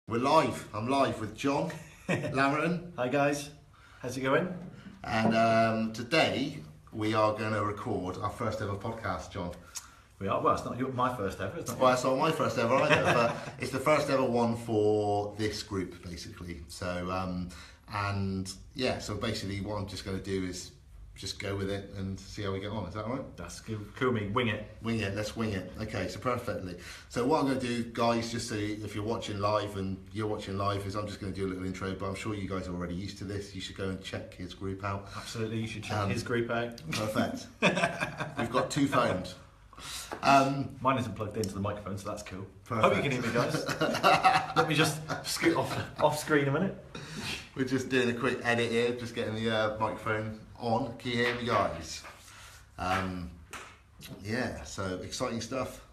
We're live. I'm live with John Lamerton. Hi guys, how's it going? And today we are going to record our first ever podcast, John. We are. Well, it's not my first ever. It's not. Well, it's not my first ever either, but it's the first ever one for this group, basically. So, so basically what I'm just going to do is just go with it and see how we get on. Is that all right? That's cool. Me, wing it. Wing it. Let's wing it. Okay, so perfectly. So what I'm going to do, guys, just so if you're watching live and you're watching live, is I'm just going to do a little intro. But I'm sure you guys are already used to this. You should go and check his group out. Absolutely, you should check his group out. Perfect. We've got two phones. Mine isn't plugged into the microphone, so that's cool. Perfect. Hope you can hear me, guys. Let me just scoot off screen a minute. We're just doing a quick edit here, just getting the microphone on. Can you hear me, guys? So exciting stuff.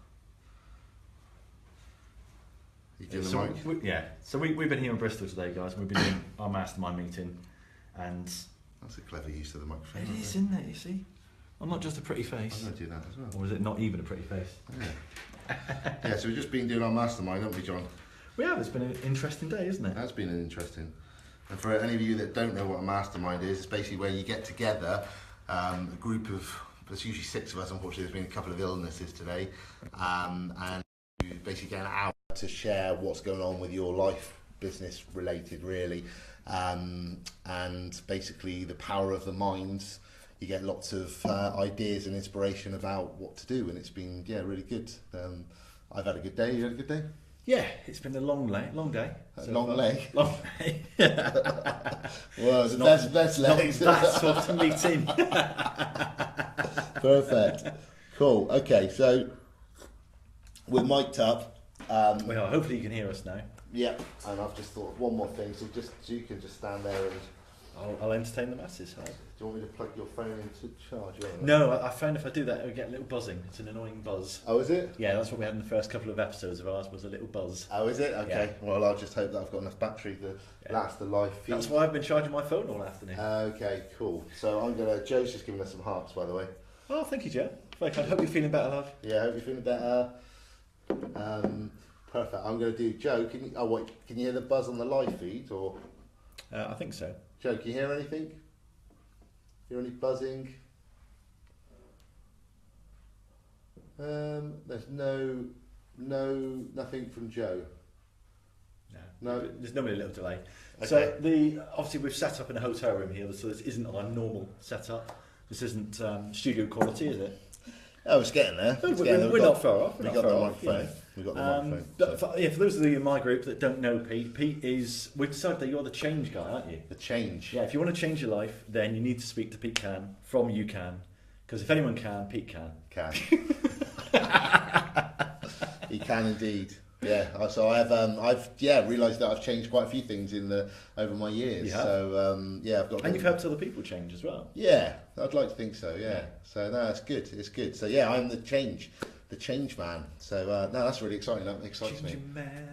You doing the mic? So we've been here in Bristol today, guys, and we've been doing our mastermind meeting, and that's a clever use of the microphone. It is, isn't it? You see, I'm not just a pretty face. I'm going to do that as well. Or is it not even a pretty face? Yeah. So we've just been doing our mastermind, haven't we, John? We have. It's been an interesting day, isn't it? It has been an interesting. And for any of you that don't know what a mastermind is, it's basically where you get together a group of, there's usually 6 of us, unfortunately there's been a couple of illnesses today, and you basically get an hour to share what's going on with your life, business related really, and basically the power of the mind. You get lots of ideas and inspiration about what to do, and it's been really good. I've had a good day. You had a good day? Yeah, it's been a long day. Long day. Long day. Well, the best legs. That sort of meeting. Perfect. Cool. Okay, so we're mic'd up. We are. Hopefully you can hear us now. Yeah, and I've just thought of one more thing. So you can just stand there and I'll entertain the masses. Right? Do you want me to plug your phone into charge? No, I found if I do that, it'll get a little buzzing. It's an annoying buzz. Oh, is it? Yeah, that's what we had in the first couple of episodes of ours, was a little buzz. Oh, is it? Okay. Yeah. Well, I'll just hope that I've got enough battery to last the live feed. That's why I've been charging my phone all afternoon. Okay, cool. So Joe's just giving us some hearts, by the way. Oh, thank you, Joe. I hope you're feeling better, love. Yeah, I hope you're feeling better. Perfect. I'm going to do, Joe, can you hear the buzz on the live feed? Or? I think so. Joe, can you hear anything? Hear any buzzing? There's nothing from Joe. No. There's normally a little delay. Okay. So obviously we've set up in a hotel room here, so this isn't our normal setup. This isn't studio quality, is it? Oh, it's getting there. We're not far off. We got the microphone. We got the microphone. But for those of you in my group that don't know Pete is, we've decided that you're the change guy, aren't you? The change. Yeah, if you want to change your life, then you need to speak to Pete Cann from You Cann. Because if anyone can, Pete can. Can. He can indeed. Yeah. So I've realised that I've changed quite a few things over my years. So I've got. And you've helped other people change as well. Yeah, I'd like to think so. Yeah. So no, it's good. It's good. So yeah, I'm the change man. So no, that's really exciting. That excites me.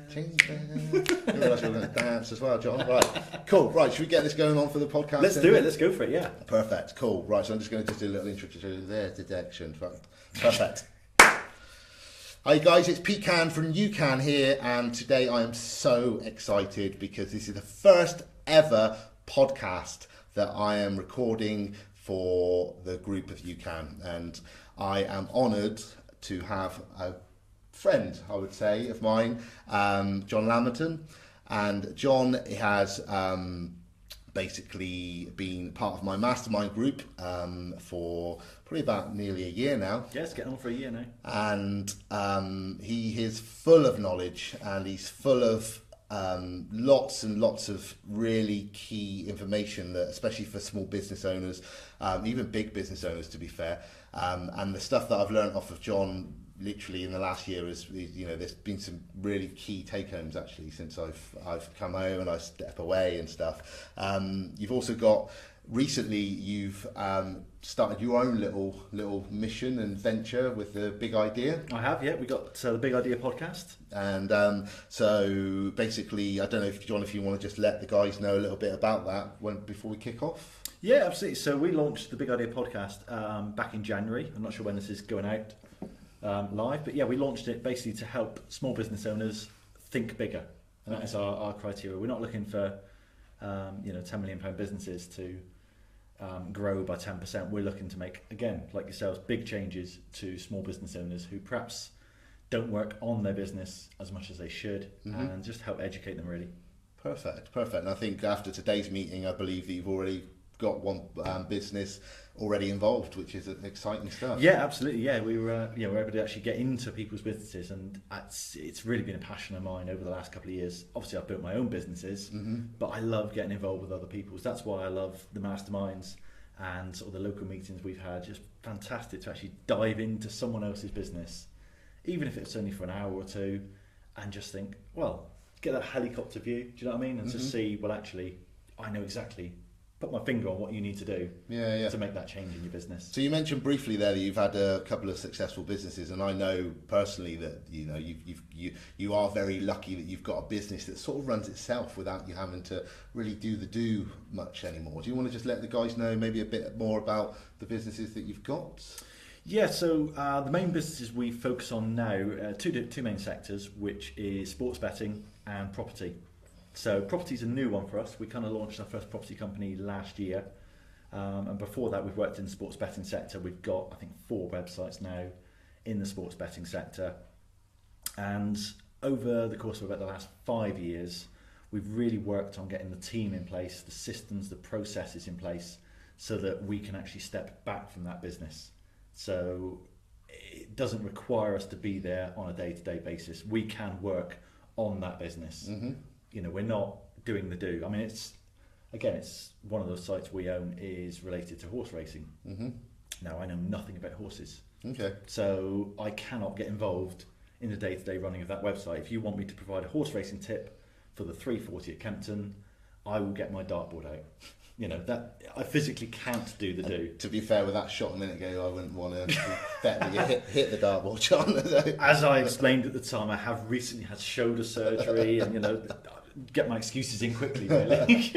Change man. I realise we're going to dance as well, John. Right. Cool. Right. Should we get this going on for the podcast? Let's do it. Let's go for it. Yeah. Perfect. Cool. Right. So I'm just going to do a little intro to their detection. Perfect. Hi guys, it's Pete Cann from You Cann here, and today I am so excited because this is the first ever podcast that I am recording for the group of You Cann, and I am honoured to have a friend, I would say, of mine, John Lamerton, and John has basically been part of my mastermind group for probably about nearly a year now. Yeah, it's getting on for a year now. And he is full of knowledge, and he's full of lots and lots of really key information that, especially for small business owners, even big business owners, to be fair. And the stuff that I've learned off of John literally in the last year is, there's been some really key take-homes actually since I've come home and I step away and stuff. You've also got, recently you've started your own little mission and venture with the Big Idea. I have, yeah. We got the Big Idea podcast. And so basically, I don't know if John, if you want to just let the guys know a little bit about that before we kick off. Yeah, absolutely. So we launched the Big Idea podcast back in January. I'm not sure when this is going out live, but yeah, we launched it basically to help small business owners think bigger. and that is our criteria. We're not looking for £10 million businesses to grow by 10%. We're looking to make, again, like yourselves, big changes to small business owners who perhaps don't work on their business as much as they should, and just help educate them, really. Perfect. And I think after today's meeting, I believe that you've already got one business already involved, which is exciting stuff. Yeah, absolutely. Yeah, we're able to actually get into people's businesses, and it's really been a passion of mine over the last couple of years. Obviously, I've built my own businesses, but I love getting involved with other people's. That's why I love the masterminds and sort of the local meetings we've had. Just fantastic to actually dive into someone else's business, even if it's only for an hour or two, and just think, well, get that helicopter view. Do you know what I mean? And just see, well, actually, I know exactly. Put my finger on what you need to do to make that change in your business. So you mentioned briefly there that you've had a couple of successful businesses, and I know personally that you are very lucky that you've got a business that sort of runs itself without you having to really do much anymore. Do you want to just let the guys know maybe a bit more about the businesses that you've got? Yeah, so the main businesses we focus on now, two main sectors, which is sports betting and property. So property's a new one for us. We kind of launched our first property company last year, and before that we've worked in the sports betting sector. We've got, I think, 4 websites now in the sports betting sector, and over the course of about the last 5 years we've really worked on getting the team in place, the systems, the processes in place, so that we can actually step back from that business. So it doesn't require us to be there on a day-to-day basis. We can work on that business. We're not doing the do. I mean, it's one of those sites we own is related to horse racing. Now, I know nothing about horses. Okay. So I cannot get involved in the day-to-day running of that website. If you want me to provide a horse racing tip for the 340 at Kempton, I will get my dartboard out. That I physically can't do the do. To be fair, with that shot a minute ago, I wouldn't want to bet that you hit the dartboard, John. As I explained at the time, I have recently had shoulder surgery, and get my excuses in quickly, really.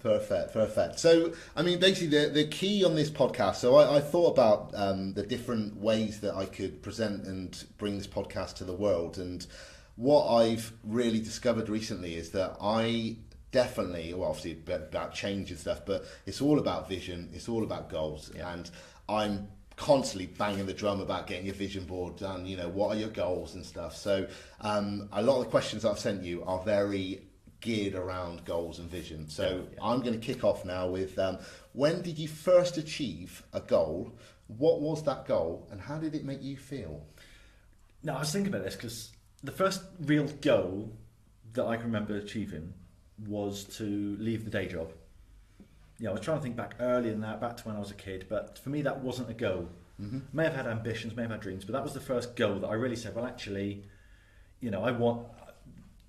Perfect. So, I mean, basically, the key on this podcast. So, I thought about the different ways that I could present and bring this podcast to the world, and what I've really discovered recently is that I definitely, well, obviously about change and stuff, but it's all about vision, it's all about goals, and I'm constantly banging the drum about getting your vision board done, what are your goals and stuff. So a lot of the questions I've sent you are very geared around goals and vision. So I'm going to kick off now with when did you first achieve a goal? What was that goal and how did it make you feel? Now, I was thinking about this because the first real goal that I can remember achieving was to leave the day job. I was trying to think back earlier than that, back to when I was a kid, but for me that wasn't a goal. May have had ambitions, may have had dreams, but that was the first goal that I really said, well, actually, I want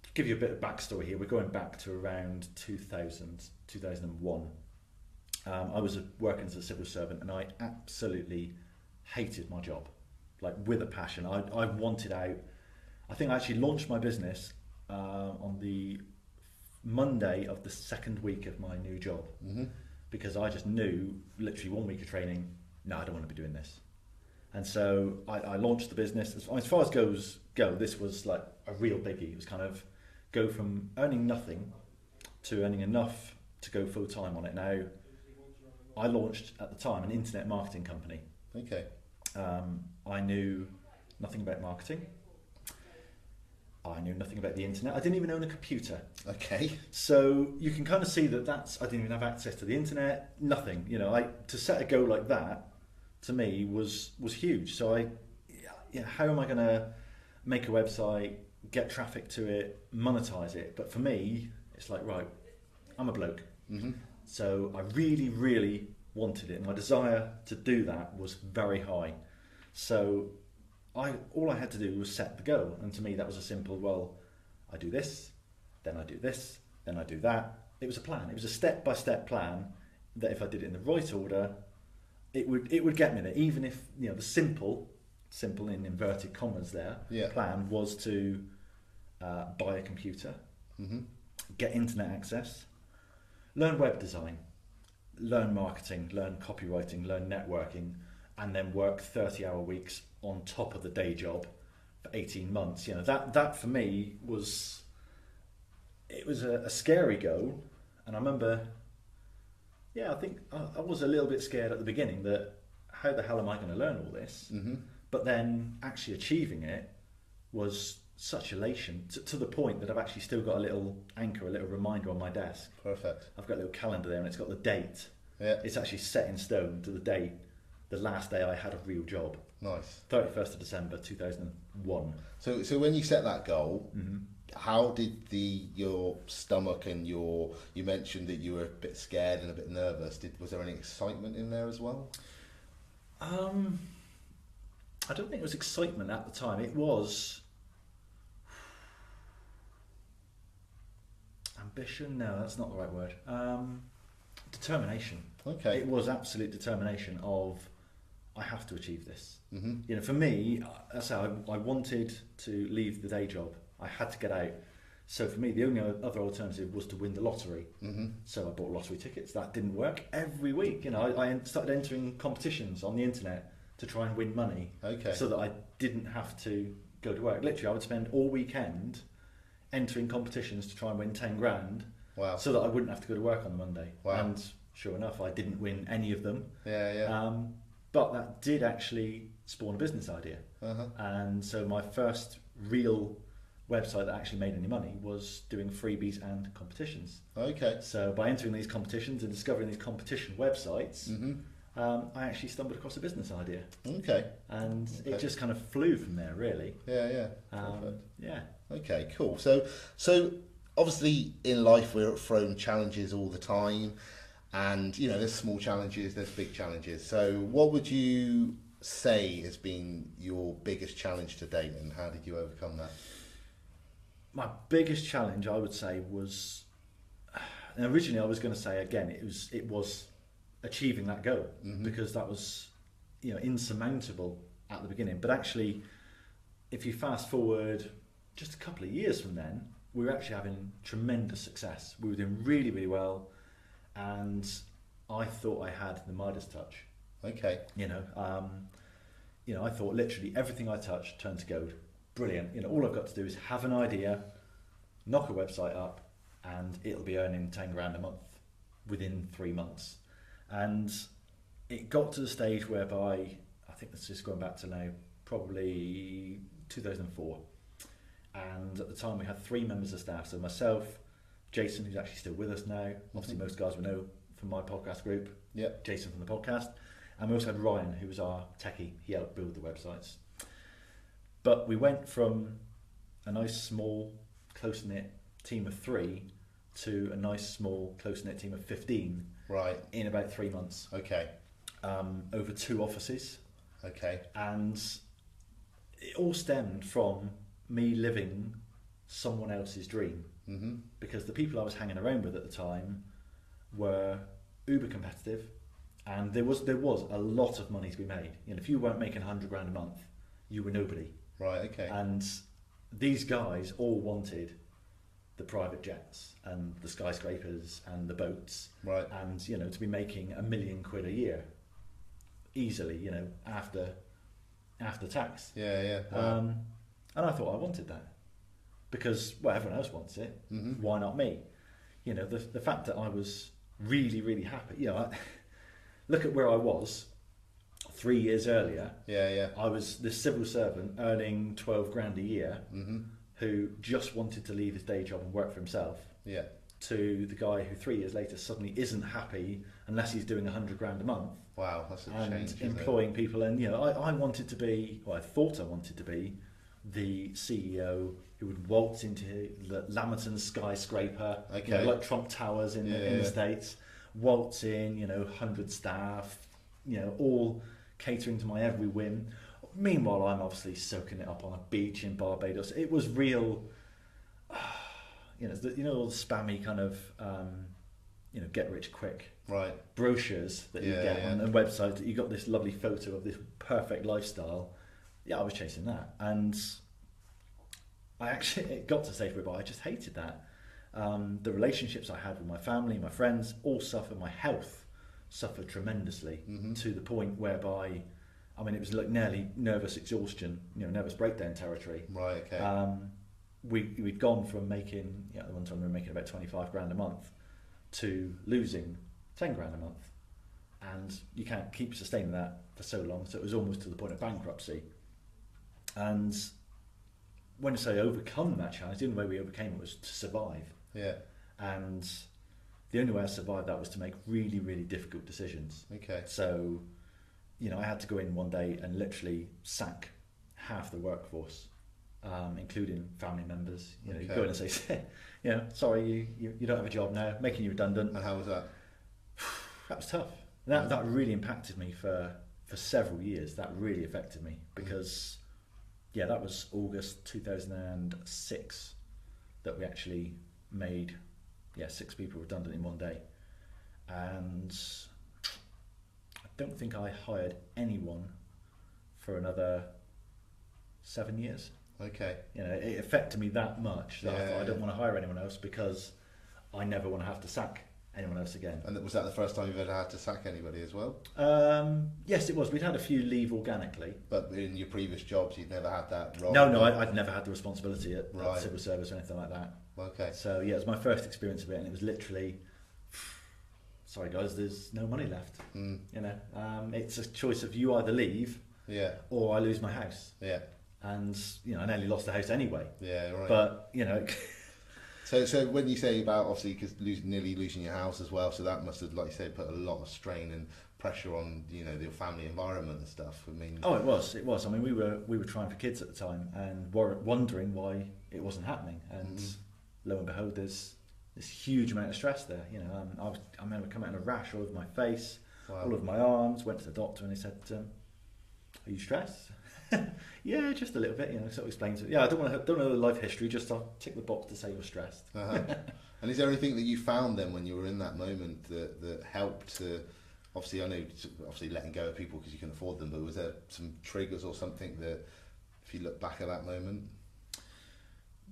to give you a bit of backstory here. We're going back to around 2001. I was working as a civil servant and I absolutely hated my job, like with a passion. I wanted out. I think I actually launched my business on the Monday of the second week of my new job, because I just knew, literally 1 week of training, no, I don't want to be doing this. And so I launched the business. As far as goes, this was like a real biggie. It was kind of go from earning nothing to earning enough to go full time on it. Now, I launched at the time an internet marketing company. Okay. I knew nothing about marketing. I knew nothing about the internet. I didn't even own a computer. Okay. So you can kind of see that I didn't even have access to the internet. Nothing. To set a goal like that, to me was huge. So how am I going to make a website, get traffic to it, monetize it? But for me, it's like, right, I'm a bloke. So I really, really wanted it. And my desire to do that was very high. So all I had to do was set the goal, and to me that was a simple, well, I do this, then I do this, then I do that. It was a plan. It was a step-by-step plan that if I did it in the right order, it would get me there. Even if the simple in inverted commas there plan was to buy a computer, get internet access, learn web design, learn marketing, learn copywriting, learn networking, and then work 30-hour weeks on top of the day job for 18 months. That for me was it was a scary goal, and I remember, I think I was a little bit scared at the beginning that how the hell am I going to learn all this? Mm-hmm. But then actually achieving it was such elation to the point that I've actually still got a little anchor, a little reminder on my desk. Perfect. I've got a little calendar there, and it's got the date. Yeah. It's actually set in stone to the date, the last day I had a real job. Nice. 31st of December 2001. So when you set that goal, Mm-hmm. how did your stomach and you mentioned that you were a bit scared and a bit nervous. Was there any excitement in there as well? I don't think it was excitement at the time. It was ambition. No, that's not the right word. Determination. Okay. It was absolute determination of I have to achieve this. Mm-hmm. You know, for me, I wanted to leave the day job. I had to get out. So for me, the only other alternative was to win the lottery. Mm-hmm. So I bought lottery tickets. That didn't work. Every week, you know, I started entering competitions on the internet to try and win money. Okay. So that I didn't have to go to work. Literally, I would spend all weekend entering competitions to try and win 10 grand. Wow. So that I wouldn't have to go to work on the Monday. Wow. And sure enough, I didn't win any of them. Yeah. But that did actually spawn a business idea. Uh-huh. And so my first real website that actually made any money was doing freebies and competitions. Okay. So by entering these competitions and discovering these competition websites, Mm-hmm. I actually stumbled across a business idea. Okay. And Okay. it just kind of flew from there, really. Yeah. Perfect. Yeah. Okay, cool. So obviously in life we're thrown challenges all the time, and you know there's small challenges, there's big challenges. So what would you say has been your biggest challenge to date, and how did you overcome that? My biggest challenge, I would say, was, and originally I was going to say again, it was achieving that goal, Mm-hmm. because that was, you know, insurmountable at the beginning. But actually, if you fast forward just a couple of years from then, we were actually having tremendous success. We were doing really, really well, and I thought I had the Midas touch. Okay. You know, I thought literally everything I touched turned to gold. Brilliant. You know, all I've got to do is have an idea, knock a website up, and it'll be earning 10 grand a month within 3 months. And it got to the stage whereby, I think this is going back to now, probably 2004. And at the time we had 3 members of staff. So myself, Jason, who's actually still with us now. Obviously most guys will know from my podcast group. Yep. Jason from the podcast. And we also had Ryan, who was our techie. He helped build the websites. But we went from a nice small close-knit team of 3 to a nice small close-knit team of 15 Right. in about 3 months, Okay. over 2 offices. Okay. And it all stemmed from me living someone else's dream, Mm-hmm. because the people I was hanging around with at the time were uber competitive, and there was a lot of money to be made. You know, if you weren't making 100 grand a month, you were nobody. Right. Okay. And these guys all wanted the private jets and the skyscrapers and the boats, Right. and you know, to be making £1 million a year easily, you know, after tax. Yeah. Wow. And I thought I wanted that because, well, everyone else wants it. Mm-hmm. Why not me? You know, the fact that I was really, really happy. You know, look at where I was 3 years earlier. Yeah. I was this civil servant earning 12 grand a year, Mm-hmm. who just wanted to leave his day job and work for himself, Yeah. to the guy who 3 years later suddenly isn't happy unless he's doing 100 grand a month Wow. That's a and change. Isn't employing people. And you know, I wanted to be, well, I thought I wanted to be the CEO who would waltz into the Lamerton skyscraper, Okay. you know, like Trump Towers in Yeah. the States, waltz in, you know, 100 staff, you know, all catering to my every whim. Meanwhile, I'm obviously soaking it up on a beach in Barbados. It was real, you know, all the spammy kind of, you know, get rich quick it? Right. brochures that you Yeah, get yeah. on a website. That you got this lovely photo of this perfect lifestyle. Yeah, I was chasing that, and it got to the stage where I just hated that. The relationships I had with my family, my friends, all suffered. My health suffered tremendously, Mm-hmm. to the point whereby, I mean, it was like nearly nervous exhaustion, you know, nervous breakdown territory. Right. Okay. we'd gone from making, at the one time we were making about 25 grand a month to losing 10 grand a month, and you can't keep sustaining that for so long. So it was almost to the point of bankruptcy. And when I say overcome that challenge, the only way we overcame it was to survive. Yeah. And the only way I survived that was to make really, really difficult decisions. Okay. So, I had to go in one day and literally sack half the workforce, including family members. You go in and say, sorry, you don't have a job now, making you redundant. And how was that? That was tough. That really impacted me for several years. That really affected me because, that was August 2006 that we actually made 6 people redundant in one day. And I don't think I hired anyone for another 7 years. Okay. It affected me that much that I thought I don't want to hire anyone else because I never want to have to sack anyone else again. And was that the first time you've ever had to sack anybody as well? Yes, it was. We'd had a few leave organically. But in your previous jobs, you'd never had that role? No, I'd never had the responsibility at Right. civil service or anything like that. Okay. So it was my first experience of it, and it was literally, sorry guys, there's no money left. It's a choice of you either leave, or I lose my house. Yeah. And I nearly lost the house anyway. Yeah, right. But So when you say about, obviously, because nearly losing your house as well, so that must have, like you say, put a lot of strain and pressure on your family environment and stuff. I mean, it was. I mean, we were trying for kids at the time and were wondering why it wasn't happening. And lo and behold, there's this huge amount of stress there. I remember coming out in a rash all over my face, all over my arms. Went to the doctor and he said, "Are you stressed?" Yeah, just a little bit. Sort of explains it. Yeah, I don't know the life history. Just I'll tick the box to say you're stressed. And is there anything that you found then when you were in that moment that helped to? Obviously, I know letting go of people because you can afford them, but was there some triggers or something that, if you look back at that moment?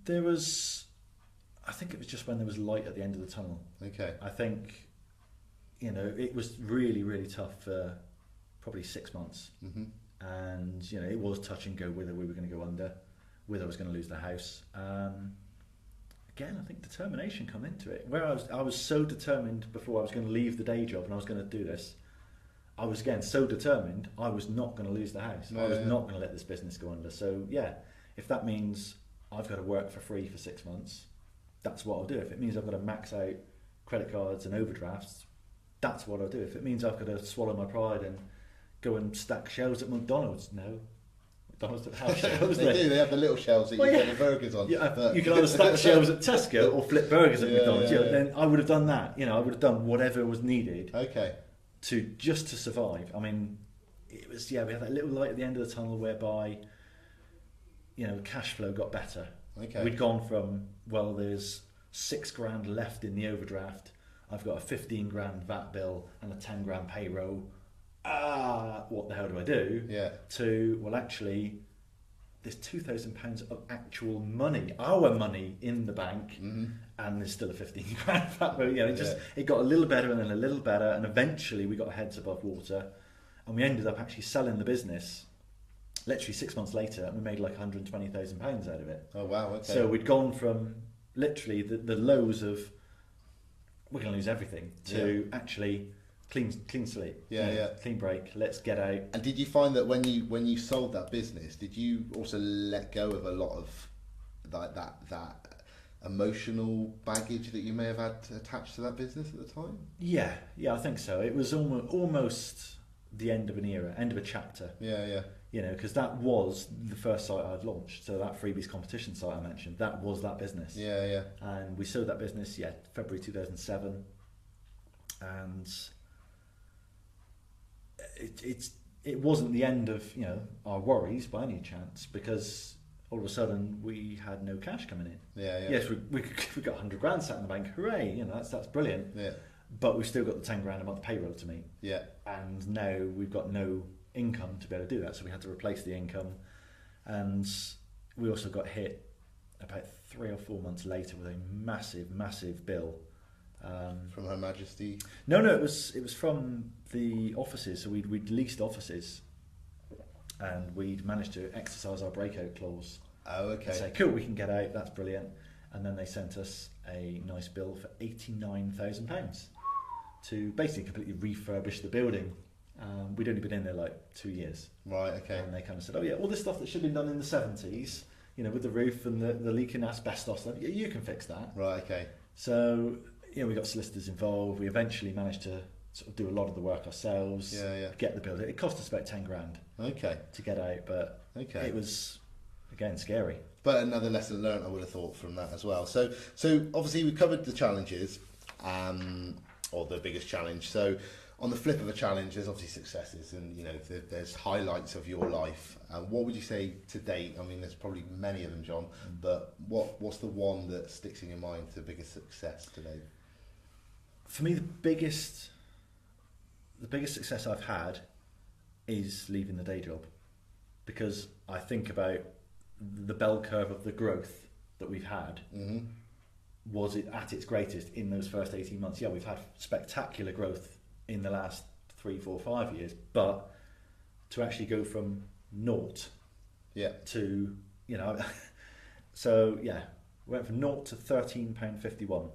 There was. I think it was just when there was light at the end of the tunnel. Okay. I think, it was really, really tough for probably 6 months. Mm-hmm. And, it was touch and go whether we were going to go under, whether I was going to lose the house. Again, I think determination come into it. Where I was so determined before I was going to leave the day job and I was going to do this. I was, again, so determined I was not going to lose the house. I was not going to let this business go under. So, if that means I've got to work for free for 6 months, that's what I'll do. If it means I've got to max out credit cards and overdrafts, that's what I'll do. If it means I've got to swallow my pride and go and stack shelves at McDonald's, no. McDonald's don't have shelves. They do. They have the little shelves that you get the burgers on. Yeah, you can either stack shelves at Tesco or flip burgers at McDonald's. Then I would have done that. I would have done whatever was needed. Okay. To survive. I mean, it was we had that little light at the end of the tunnel whereby cash flow got better. Okay. We'd gone from, there's 6 grand left in the overdraft. I've got a 15 grand VAT bill and a 10 grand payroll. What the hell do I do? Yeah. To, actually, there's £2,000 of actual money, our money in the bank, and there's still a 15 grand VAT bill. It got a little better and then a little better, and eventually we got our heads above water, and we ended up actually selling the business. Literally 6 months later, and we made like £120,000 out of it. Oh wow! Okay. So we'd gone from literally the lows of we're going to lose everything to actually clean slate. Clean break. Let's get out. And did you find that when you sold that business, did you also let go of a lot of that emotional baggage that you may have had attached to that business at the time? Yeah, I think so. It was almost the end of an era, end of a chapter. Yeah. Because that was the first site I'd launched. So that freebies competition site I mentioned, that was that business. Yeah. And we sold that business, February 2007. And it wasn't the end of our worries by any chance, because all of a sudden we had no cash coming in. Yeah. Yes, we got 100 grand sat in the bank. Hooray! That's brilliant. Yeah. But we've still got the 10 grand a month payroll to meet. Yeah. And now we've got no income to be able to do that, so we had to replace the income. And we also got hit about 3 or 4 months later with a massive bill. From Her Majesty? No, it was from the offices. So we'd leased offices, and we'd managed to exercise our breakout clause. Oh, okay. And say, cool, we can get out, that's brilliant. And then they sent us a nice bill for £89,000 to basically completely refurbish the building. We'd only been in there like 2 years. Right, okay. And they kind of said, oh yeah, all this stuff that should have been done in the 70s, you know, with the roof and the leaking asbestos stuff, you can fix that. Right, okay. So, you know, we got solicitors involved. We eventually managed to sort of do a lot of the work ourselves, get the building. It cost us about 10 grand to get out, but it was, again, scary. But another lesson learned, I would have thought, from that as well. So obviously we covered the challenges, or the biggest challenge. So on the flip of a challenge, there's obviously successes, and you know there's highlights of your life. What would you say to date? I mean, there's probably many of them, John. But what's the one that sticks in your mind, the biggest success today? For me, the biggest success I've had is leaving the day job, because I think about the bell curve of the growth that we've had. Mm-hmm. Was it at its greatest in those first 18 months? Yeah, we've had spectacular growth in the last 3, 4, 5 years, but to actually go from naught to, you know, so yeah, we went from naught to £13.51.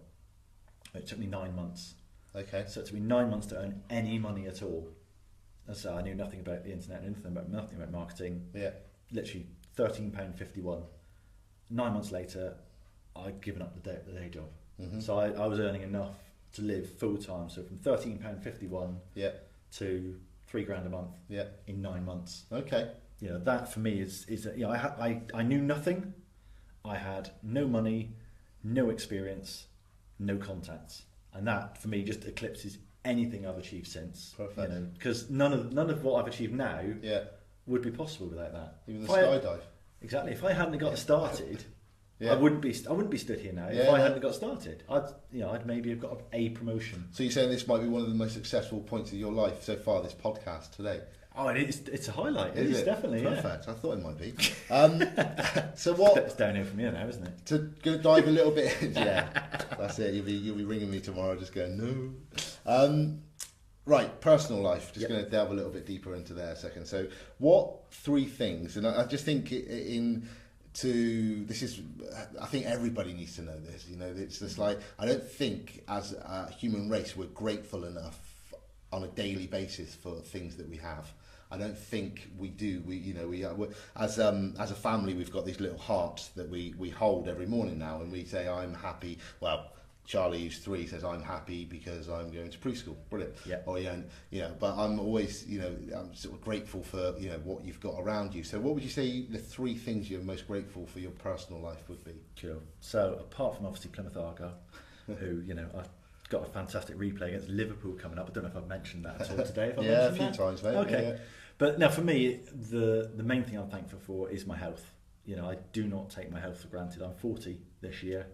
It took me 9 months. Okay. So it took me 9 months to earn any money at all. And so I knew nothing about the internet, nothing about marketing. Yeah. Literally £13.51. 9 months later, I'd given up the day job. Mm-hmm. So I was earning enough to live full time. So from £13.51 to £3,000 a month in 9 months. Okay. You know, that for me is you know, I knew nothing. I had no money, no experience, no contacts, and that for me just eclipses anything I've achieved since. Perfect. You know, because none of what I've achieved now would be possible without that. Even the skydive. Exactly. If I hadn't got started. I wouldn't be stood here now if I hadn't got started. I'd maybe have got a promotion. So you're saying this might be one of the most successful points of your life so far, this podcast today? Oh, it's a highlight. It is definitely perfect. I thought it might be. So what? It's downhill from here now, isn't it? To go dive a little bit. That's it. You'll be ringing me tomorrow, just going no. Right, personal life. Just going to delve a little bit deeper into there a second. So, what 3 things? And I just think I think everybody needs to know this. You know, it's just like, I don't think as a human race we're grateful enough on a daily basis for things that we have. I don't think we do. As a family, we've got these little hearts that we hold every morning now, and we say, I'm happy. Well, Charlie, who's 3, says, I'm happy because I'm going to preschool. Brilliant. Yeah. Or, but I'm always, I'm sort of grateful for, what you've got around you. So what would you say the 3 things you're most grateful for your personal life would be? Sure. So apart from obviously Plymouth Argyle, who, I've got a fantastic replay against Liverpool coming up. I don't know if I've mentioned that at all today. A few times, mate. Okay. Yeah. But now for me, the main thing I'm thankful for is my health. I do not take my health for granted. I'm 40 this year.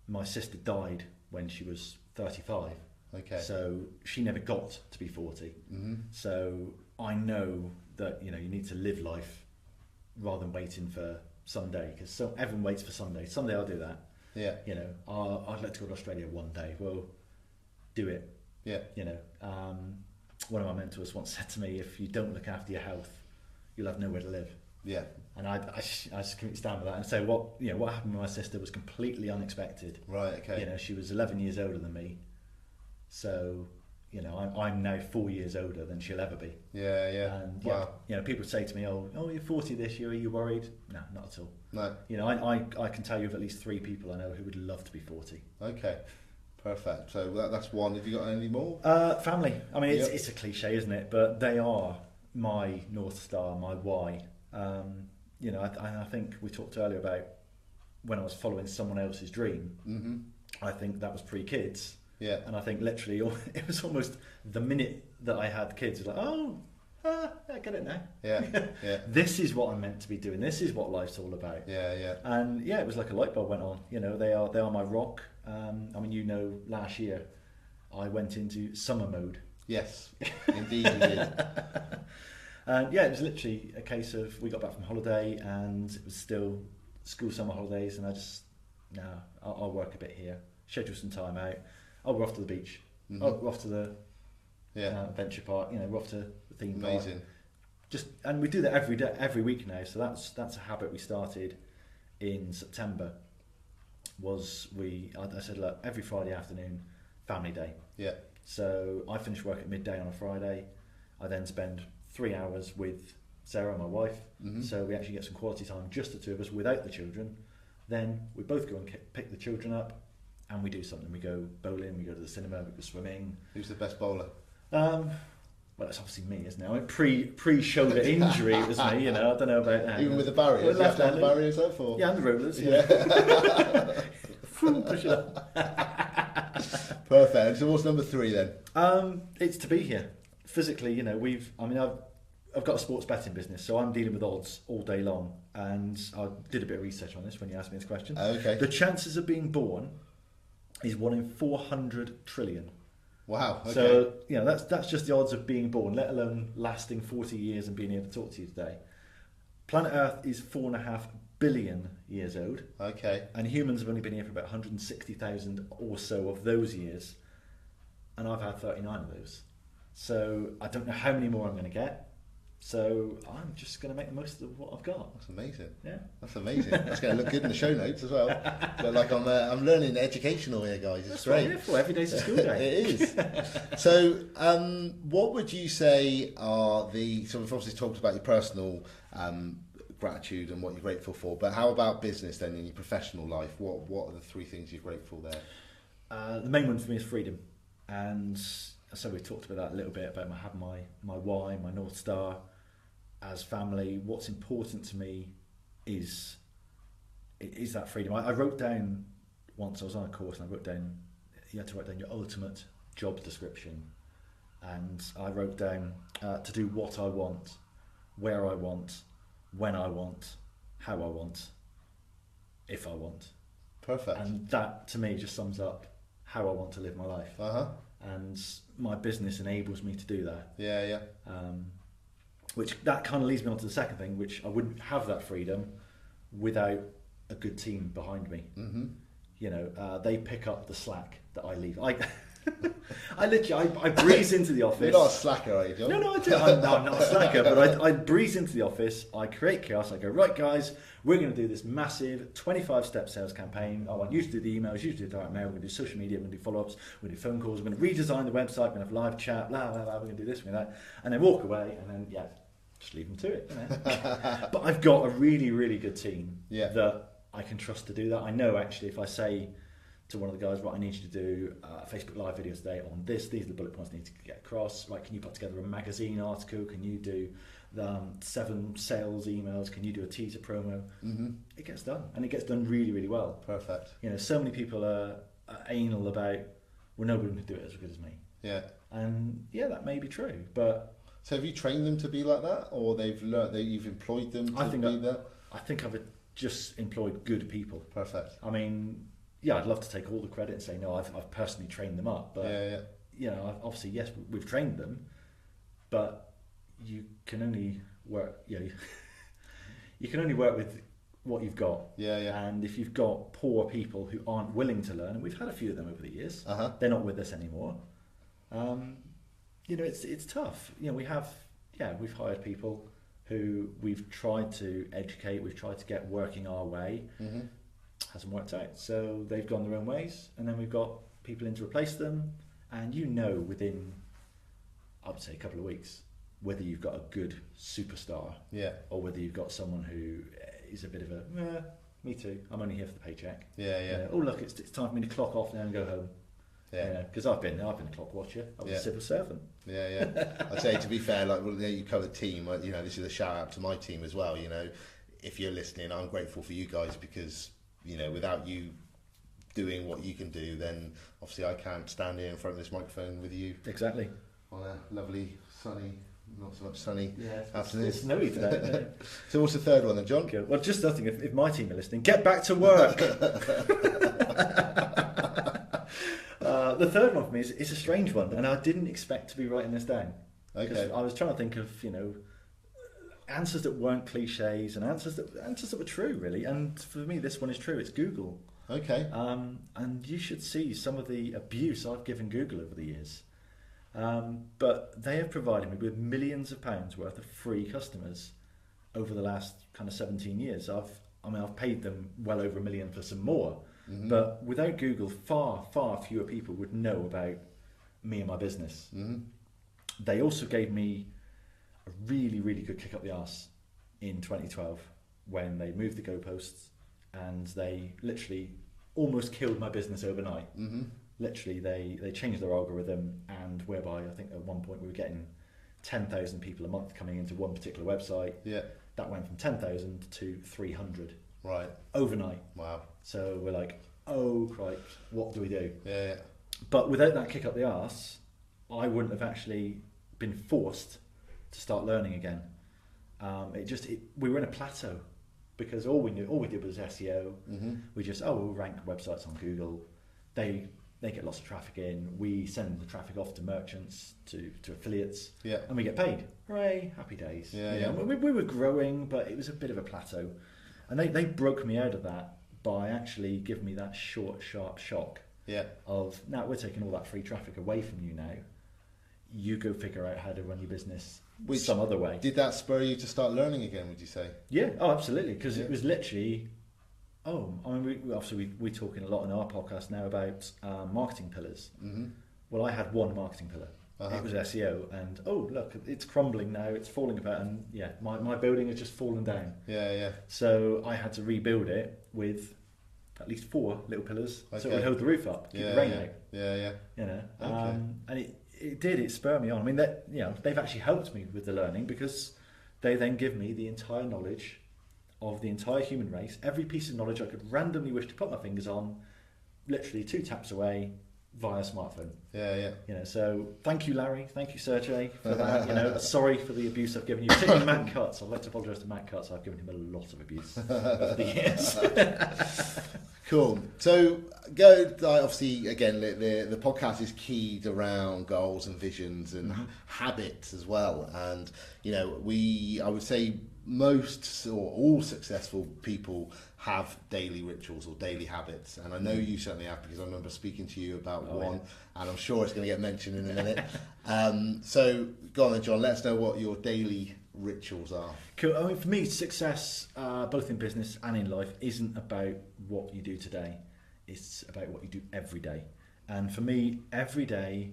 My sister died when she was 35. Okay. So she never got to be 40. Mm-hmm. So I know that, you need to live life rather than waiting for someday, because everyone waits for someday. Someday I'll do that. Yeah. I'd like to go to Australia one day. Well, do it. Yeah. One of my mentors once said to me, if you don't look after your health, you'll have nowhere to live. Yeah. And I just couldn't stand with that and say what happened with my sister was completely unexpected. Right. Okay. She was 11 years older than me, so I'm now 4 years older than she'll ever be. Yeah. Yeah. And wow. People say to me, oh, you're 40 this year. Are you worried? No, not at all. No. I can tell you of at least 3 people I know who would love to be 40. Okay. Perfect. So that's one. Have you got any more? Family. I mean, it's a cliche, isn't it? But they are my North Star, my why. I think we talked earlier about when I was following someone else's dream. Mm-hmm. I think that was pre-kids. Yeah. And I think literally it was almost the minute that I had kids, it was like, I get it now. Yeah. Yeah. This is what I'm meant to be doing. This is what life's all about. Yeah. Yeah. And it was like a light bulb went on. They are my rock. Last year I went into summer mode. Yes, indeed you did. And it was literally a case of we got back from holiday and it was still school summer holidays, and I just I'll work a bit here, schedule some time out. we're off to the beach. Mm-hmm. We're off to the adventure park. We're off to the theme park. Amazing. And we do that every week now. So that's a habit we started in September was I said, look, every Friday afternoon, family day. Yeah. So I finish work at midday on a Friday. I then spend 3 hours with Sarah, my wife. Mm-hmm. So we actually get some quality time, just the two of us, without the children. Then we both go and pick the children up, and we do something. We go bowling, we go to the cinema, we go swimming. Who's the best bowler? Well, it's obviously me, isn't it? I mean, pre-shoulder injury, it was me. You know, I don't know about that. Even with the barriers, you have to have the barriers up for. Yeah, and the rollers. Yeah. Push it up. Perfect. So what's number 3 then? It's to be here physically. You know, I've got a sports betting business, so I'm dealing with odds all day long. And I did a bit of research on this when you asked me this question. Okay. The chances of being born is 1 in 400 trillion. Wow. Okay. So, you know, that's just the odds of being born, let alone lasting 40 years and being able to talk to you today. Planet Earth is 4.5 billion years old. Okay. And humans have only been here for about 160,000 or so of those years. And I've had 39 of those. So I don't know how many more I'm going to get. So I'm just going to make the most of what I've got. That's amazing. Yeah. That's amazing. That's going to look good in the show notes as well. But like I'm learning educational here, guys. It's That's great. what I'm here for. Every day's a school day. It is. So what would you say are so we've obviously talked about your personal gratitude and what you're grateful for, but how about business then in your professional life? What are the 3 things you're grateful there? The main one for me is freedom. And so we've talked about that a little bit, about having my why, my North Star as family. What's important to me is that freedom. I wrote down once, I was on a course and I wrote down, you had to write down your ultimate job description. And I wrote down to do what I want, where I want, when I want, how I want, if I want. Perfect. And that to me just sums up how I want to live my life. Uh-huh. And my business enables me to do that. Yeah. Which that kind of leads me on to the second thing, which I wouldn't have that freedom without a good team behind me. Mm-hmm. You know, they pick up the slack that I leave. I literally, I breeze into the office. You're not a slacker, are you, John? No, I'm not a slacker, but I breeze into the office, I create chaos, I go, right guys, we're going to do this massive 25-step sales campaign. I want you to do the emails, you to do the direct mail, we're going to do social media, we're going to do follow-ups, we're going to do phone calls, we're going to redesign the website, we're going to have live chat, blah, blah, blah, we're going to do this, we're going to do that, and then walk away, and then, just leave them to it. You know? But I've got a really, really good team that I can trust to do that. I know, actually, if I say to one of the guys, right, I need you to do a Facebook Live video today on this. These are the bullet points I need to get across. Right, can you put together a magazine article? Can you do the 7 sales emails? Can you do a teaser promo? Mm-hmm. It gets done, and it gets done really, really well. Perfect. You know, so many people are anal about, well, nobody can do it as good as me. Yeah. And that may be true, but so have you trained them to be like that, or they've learned that you've employed them to be that? I think I've just employed good people. Perfect. I mean, I'd love to take all the credit and say, no, I've personally trained them up. But, you know, obviously, yes, we've trained them, but you can only work, you can only work with what you've got. Yeah. And if you've got poor people who aren't willing to learn, and we've had a few of them over the years, they're not with us anymore. You know, it's tough. You know, we've hired people who we've tried to educate, we've tried to get working our way. Mm-hmm. Hasn't worked out, so they've gone their own ways, and then we've got people in to replace them, and within, I would say, a couple of weeks, whether you've got a good superstar, or whether you've got someone who is a bit of a, me too, I'm only here for the paycheck. Yeah. Oh look, it's time for me to clock off now and go home. Yeah, because I've been a clock watcher. I was a civil servant. Yeah. I'd say, to be fair, like, well, you covered team. You know, this is a shout out to my team as well. You know, if you're listening, I'm grateful for you guys, because, you know, without you doing what you can do, then obviously I can't stand here in front of this microphone with you. Exactly. On a lovely, sunny, not so much sunny afternoon. It's snowy today. So what's the third one then, John? Good. Well, just nothing. If my team are listening, get back to work. The third one for me is a strange one, and I didn't expect to be writing this down. Okay. I was trying to think of, you know, answers that weren't cliches and answers that were true, really. And for me, this one is true. It's Google. Okay. And you should see some of the abuse I've given Google over the years. But they have provided me with millions of pounds worth of free customers over the last kind of 17 years. I mean, I've paid them well over $1 million for some more. Mm-hmm. But without Google, far, far fewer people would know about me and my business. Mm-hmm. They also gave me a really, really good kick up the arse in 2012 when they moved the goalposts and they literally almost killed my business overnight. Mm-hmm. Literally, they changed their algorithm, and whereby I think at one point we were getting 10,000 people a month coming into one particular website. Yeah. That went from 10,000 to 300. Right. Overnight. Wow. So we're like, oh, Christ, what do we do? Yeah. But without that kick up the arse, I wouldn't have actually been forced to start learning again. We were in a plateau because all we did was SEO. Mm-hmm. We just, we'll rank websites on Google. They get lots of traffic in. We send the traffic off to merchants, to affiliates, and we get paid. Hooray, happy days. Yeah. We were growing, but it was a bit of a plateau. And they broke me out of that by actually giving me that short, sharp shock of, now we're taking all that free traffic away from you now. You go figure out how to run your business some other way. Did that spur you to start learning again, would you say? Yeah, absolutely. Because it was literally, I mean, we're talking a lot in our podcast now about marketing pillars. Mm-hmm. Well, I had one marketing pillar. Uh-huh. It was SEO, and look, it's crumbling now, it's falling apart, and my building has just fallen down. Yeah. So I had to rebuild it with at least 4 little pillars, so it would hold the roof up, keep the rain out. Yeah. You know, Okay. And it spurred me on. I mean, they've actually helped me with the learning because they then give me the entire knowledge of the entire human race, every piece of knowledge I could randomly wish to put my fingers on, literally 2 taps away via smartphone. Yeah. You know, so thank you, Larry. Thank you, Sergey, for that. You know, sorry for the abuse I've given you, particularly Matt Cutts. I'd like to apologise to Matt Cutts. I've given him a lot of abuse over the years. Cool. So, obviously, again, the podcast is keyed around goals and visions and habits as well. And, you know, I would say most or all successful people have daily rituals or daily habits. And I know you certainly have, because I remember speaking to you about one, and I'm sure it's going to get mentioned in a minute. So, go on then, John, let us know what your daily rituals are. Cool. I mean, for me, success, both in business and in life, isn't about what you do today. It's about what you do every day. And for me, every day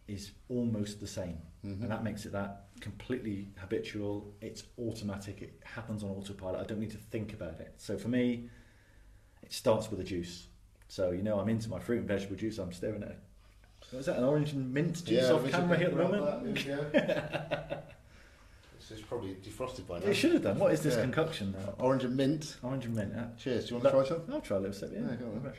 is almost the same. Mm-hmm. And that makes it that completely habitual. It's automatic. It happens on autopilot. I don't need to think about it. So for me, it starts with a juice. So, you know, I'm into my fruit and vegetable juice. I'm staring at is that an orange and mint juice off camera here at the moment? It's probably defrosted by now. It should have done. What is this concoction now? Orange and mint. Orange and mint. Cheers. Do you want to try some? I'll try a little sip. Yeah. Go on.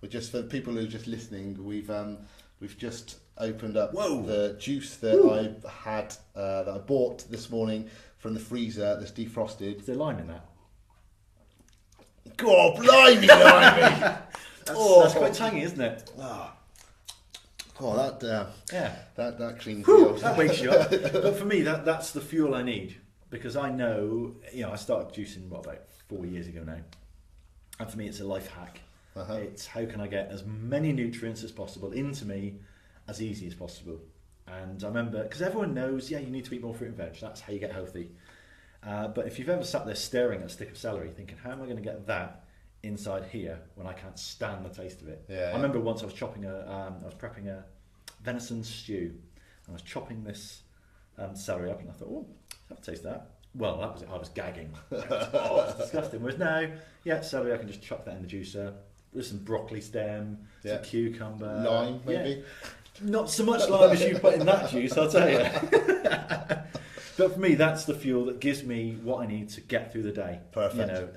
Well, just for the people who are just listening, we've just opened up the juice that I had that I bought this morning from the freezer that's defrosted. Is there lime in that? God, blimey, blimey! That's quite tangy, isn't it? Oh, that cleans you up. That wakes you up. But for me, that's the fuel I need, because I know, I started juicing about 4 years ago now, and for me, it's a life hack. Uh-huh. It's how can I get as many nutrients as possible into me as easy as possible. And I remember, because everyone knows, you need to eat more fruit and veg. That's how you get healthy. But if you've ever sat there staring at a stick of celery, thinking, how am I going to get that inside here when I can't stand the taste of it? I remember once I was prepping a venison stew, and I was chopping this celery up, and I thought, have a taste of that. Well, that was it. I was gagging. It's disgusting. Whereas now, celery, I can just chuck that in the juicer. There's some broccoli stem, some cucumber, lime, maybe. Not so much lime as you put in that juice, I'll tell you. But for me, that's the fuel that gives me what I need to get through the day. Perfect.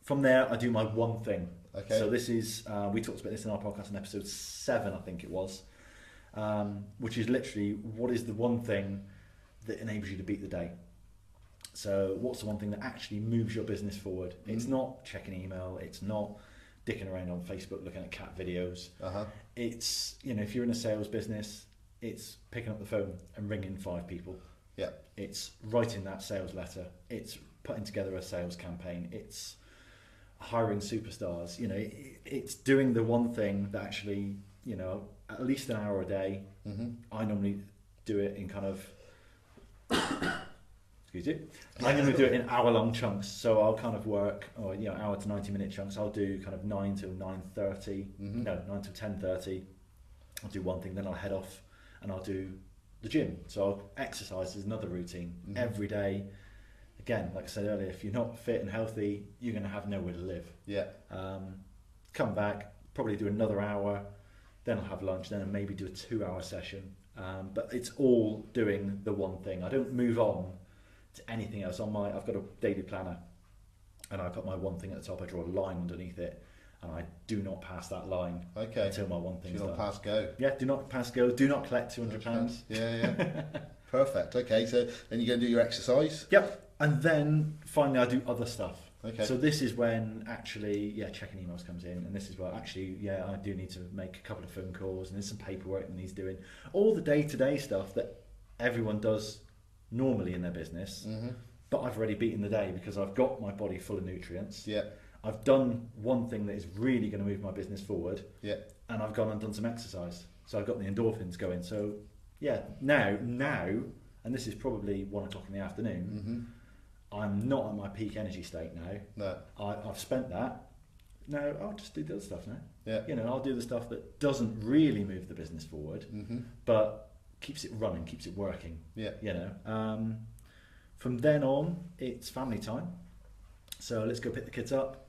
From there, I do my one thing. Okay. So this is, we talked about this in our podcast in episode 7, I think it was, which is literally, what is the one thing that enables you to beat the day? So what's the one thing that actually moves your business forward? Mm-hmm. It's not checking email. It's not dicking around on Facebook looking at cat videos. Uh-huh. It's, if you're in a sales business, it's picking up the phone and ringing 5 people. Yeah. It's writing that sales letter. It's putting together a sales campaign. It's hiring superstars. It's doing the one thing that actually, at least an hour a day. Mm-hmm. I normally do it in kind of excuse you, I'm going to do it in hour-long chunks. So I'll kind of work, or hour to 90-minute chunks. I'll do kind of 9 till 9:30, 9 till 10:30. I'll do one thing, then I'll head off and I'll do the gym. So I'll exercise is another routine every day. Again, like I said earlier, if you're not fit and healthy, you're going to have nowhere to live. Yeah. Come back, probably do another hour, then I'll have lunch, then I'll maybe do a 2-hour session. But it's all doing the one thing. I don't move on to anything else. I've got a daily planner, and I put my one thing at the top. I draw a line underneath it, and I do not pass that line until my one thing's done. Do not pass go. Yeah, do not pass go. Do not collect £200. Yeah. Perfect. Okay, so then you're going to do your exercise. Yep. And then finally I do other stuff. Okay. So this is when actually, checking emails comes in, and this is where actually, I do need to make a couple of phone calls, and there's some paperwork that needs doing. All the day-to-day stuff that everyone does normally in their business, but I've already beaten the day because I've got my body full of nutrients. Yeah. I've done one thing that is really going to move my business forward. Yeah. And I've gone and done some exercise. So I've got the endorphins going. So now, and this is probably 1 o'clock in the afternoon, I'm not at my peak energy state now. No. I've spent that. No, I'll just do the other stuff now. Yeah. I'll do the stuff that doesn't really move the business forward, but keeps it running, keeps it working. Yeah. From then on, it's family time. So let's go pick the kids up,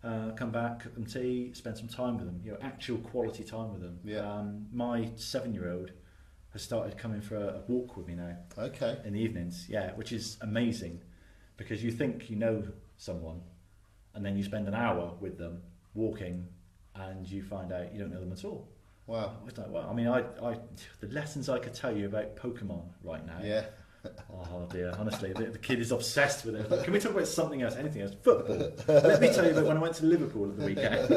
come back, cook them tea, spend some time with them. Actual quality time with them. Yeah. My 7-year-old has started coming for a walk with me now. Okay. In the evenings, which is amazing. Because you think you know someone, and then you spend an hour with them walking, and you find out you don't know them at all. Wow. I was like, wow. I mean, the lessons I could tell you about Pokemon right now. Yeah. Oh dear, honestly, the kid is obsessed with it. Like, can we talk about something else? Anything else? Football. Let me tell you about when I went to Liverpool at the weekend.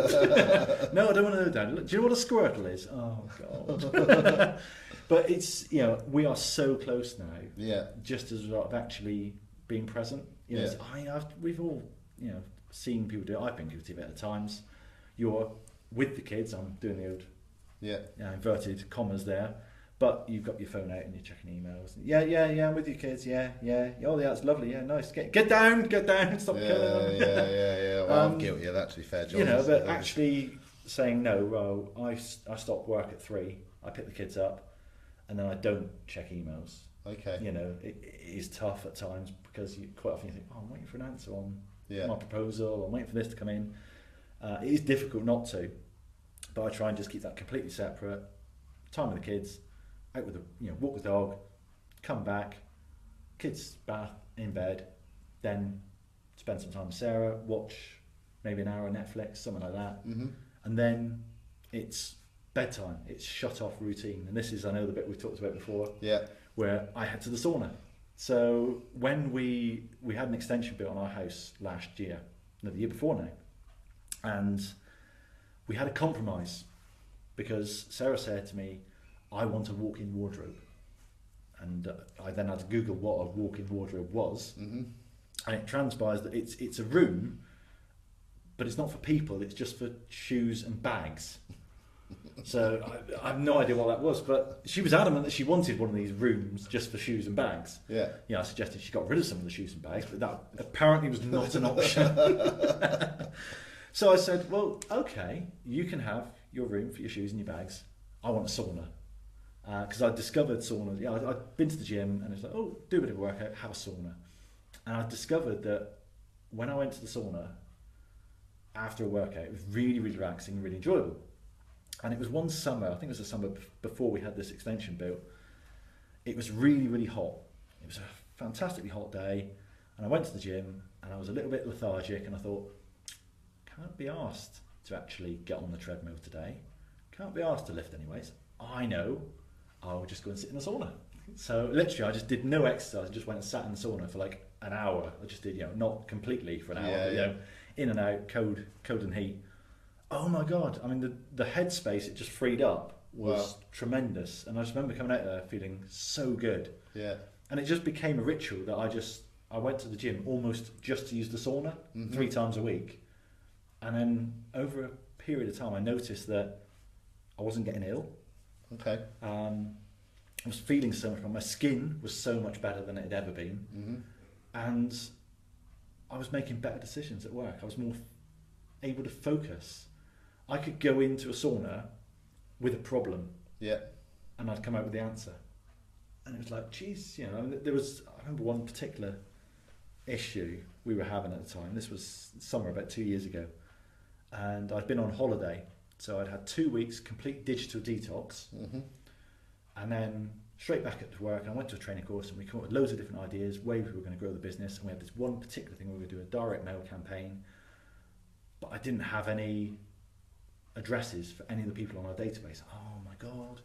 No, I don't want to know, Dad. Do you know what a Squirtle is? Oh God. But it's we are so close now. Yeah. Just as a result of actually being present. We've all seen people do it. I've been guilty of it at times. You're with the kids. I'm doing the old inverted commas there, but you've got your phone out and you're checking emails. I'm with you kids. Yeah. Oh, that's lovely. Yeah, nice. Get down. Stop killing them. Yeah. Well, I'm guilty of that, to be fair, John. But actually saying no. Well, I stop work at 3. I pick the kids up, and then I don't check emails. Okay. It is tough at times because quite often you think, I'm waiting for an answer on Yeah. my proposal, I'm waiting for this to come in. It is difficult not to, but I try and just keep that completely separate. Time with the kids, out with the walk the dog, come back, kids bath, in bed, then spend some time with Sarah, watch maybe an hour of Netflix, something like that, and then it's bedtime. It's shut off routine, and this is, I know, the bit we've talked about before. Yeah. Where I head to the sauna. So when we had an extension built on our house last year, no, the year before now, and we had a compromise because Sarah said to me, I want a walk-in wardrobe. And I then had to Google what a walk-in wardrobe was, and it transpires that it's a room, but it's not for people, it's just for shoes and bags. So I have no idea what that was, but she was adamant that she wanted one of these rooms just for shoes and bags. Yeah. I suggested she got rid of some of the shoes and bags, but that apparently was not an option. So I said, well, okay, you can have your room for your shoes and your bags. I want a sauna. Because I discovered sauna. I'd been to the gym and it's like, oh, do a bit of a workout, have a sauna. And I discovered that when I went to the sauna after a workout, it was really, really relaxing, really enjoyable. And it was one summer, I think it was the summer before we had this extension built. It was really, really hot. It was a fantastically hot day. And I went to the gym and I was a little bit lethargic and I thought, can't be asked to actually get on the treadmill today. Can't be asked to lift anyways. I know, I'll just go and sit in the sauna. So literally I just did no exercise. I just went and sat in the sauna for like an hour. I just did, not completely for an hour, but in and out, cold and heat. Oh my God, I mean the headspace it just freed up was tremendous. And I just remember coming out there feeling so good. Yeah. And it just became a ritual that I went to the gym almost just to use the sauna 3 times a week. And then over a period of time I noticed that I wasn't getting ill. Okay. I was feeling so much better. My skin was so much better than it had ever been. And I was making better decisions at work. I was more able to focus. I could go into a sauna with a problem, and I'd come out with the answer. And it was like, geez, I remember one particular issue we were having at the time. This was summer, about 2 years ago, and I'd been on holiday, so I'd had 2 weeks complete digital detox, and then straight back at work. I went to a training course, and we came up with loads of different ideas, ways we were going to grow the business, and we had this one particular thing where we were going to do a direct mail campaign, but I didn't have any addresses for any of the people on our database. Oh my God,